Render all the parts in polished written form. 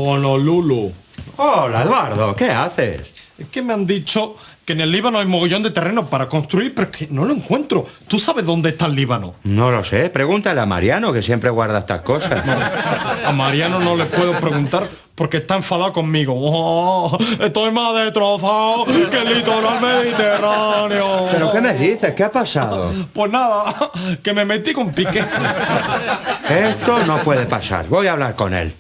Honolulu. Hola, Eduardo, ¿qué haces? Es que me han dicho que en el Líbano hay mogollón de terreno para construir, pero es que no lo encuentro. ¿Tú sabes dónde está el Líbano? No lo sé, pregúntale a Mariano, que siempre guarda estas cosas. A Mariano no le puedo preguntar porque está enfadado conmigo. Oh, estoy más destrozado que el litoral mediterráneo. ¿Pero qué me dices? ¿Qué ha pasado? Pues nada, que me metí con Piqué. Esto no puede pasar. Voy a hablar con él.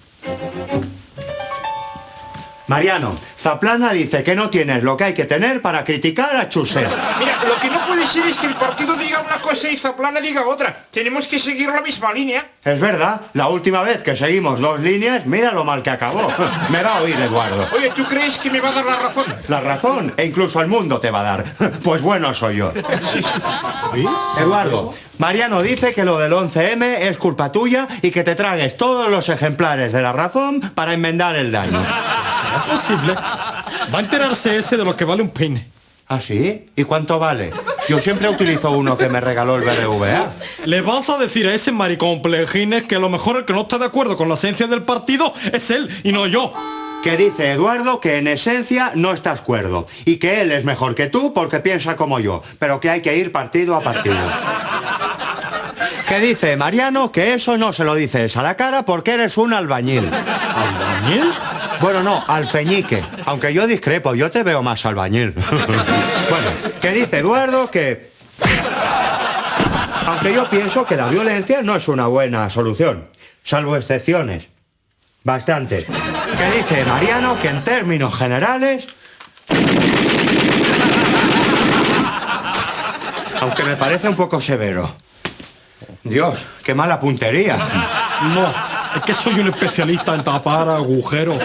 Mariano, Zaplana dice que no tienes lo que hay que tener para criticar a Chusez. Mira, lo que no puede ser es que el partido diga una cosa y Zaplana diga otra. Tenemos que seguir la misma línea. Es verdad, la última vez que seguimos dos líneas, mira lo mal que acabó. Me va a oír, Eduardo. Oye, ¿tú crees que me va a dar la razón? La razón, e incluso el mundo te va a dar. Pues bueno soy yo. Eduardo, Mariano dice que lo del 11M es culpa tuya y que te tragues todos los ejemplares de La Razón para enmendar el daño. ¿Será posible? Va a enterarse ese de lo que vale un peine. ¿Ah, sí? ¿Y cuánto vale? Yo siempre utilizo uno que me regaló el BBVA. Le vas a decir a ese mariconplejines que a lo mejor el que no está de acuerdo con la esencia del partido es él y no yo. Que dice Eduardo que en esencia no estás cuerdo y que él es mejor que tú porque piensa como yo, pero que hay que ir partido a partido. Que dice Mariano que eso no se lo dices a la cara porque eres un albañil. ¿Albañil? Bueno, no, alfeñique. Aunque yo discrepo, yo te veo más albañil. Bueno, que dice Eduardo que... Aunque yo pienso que la violencia no es una buena solución, salvo excepciones. Bastante. Que dice Mariano que en términos generales... Aunque me parece un poco severo. Dios, qué mala puntería. No, es que soy un especialista en tapar agujeros.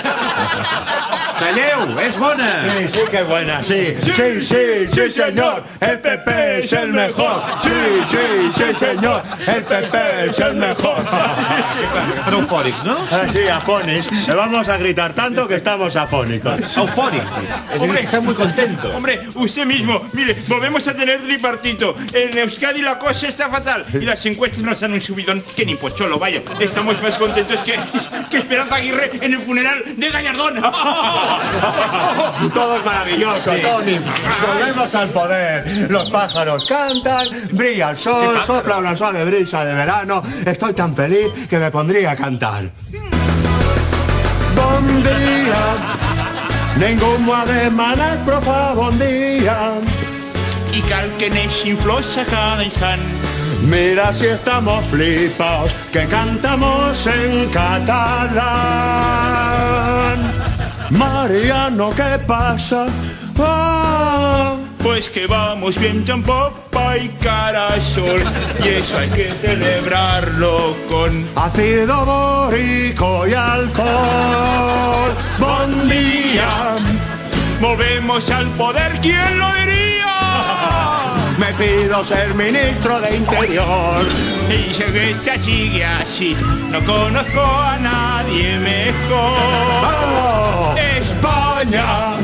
Calleu, és bona! Sí, sí que es buena, sí. Sí, señor. El PP es el mejor. Sí, señor. El PP es el mejor. Però eufòrics, no? Sí, afónicos. Le vamos a gritar tanto que estamos afónicos. Eufòrics. Es decir, está muy contento. Hombre, usted mismo, mire, volvemos a tener tripartito. En Euskadi la cosa está fatal y las encuestas nos dan un subidón que ni pocholo, vaya. Estamos más contentos que Esperanza Aguirre en el funeral de Gallardón. Todo es maravilloso, Tony. Volvemos al poder. Los pájaros cantan, brilla el sol, sopla una suave brisa de verano. Estoy tan feliz que me pondría a cantar. Bon dia, ningú m'ho ha demanat, però fa bon dia. Y cal que neixin flors a cada instant. Mira si estamos flipaos, que cantamos en catalán. Mariano, ¿qué pasa? Ah. Pues que vamos viento en popa y cara al sol. Y eso hay que celebrarlo con Ácido bórico y alcohol. Bon día. volvemos al poder, ¿quién lo diría? Me pido ser ministro de Interior. Y si esta sigue así, no conozco a nadie mejor. ¡Vamos! España,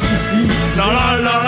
la la la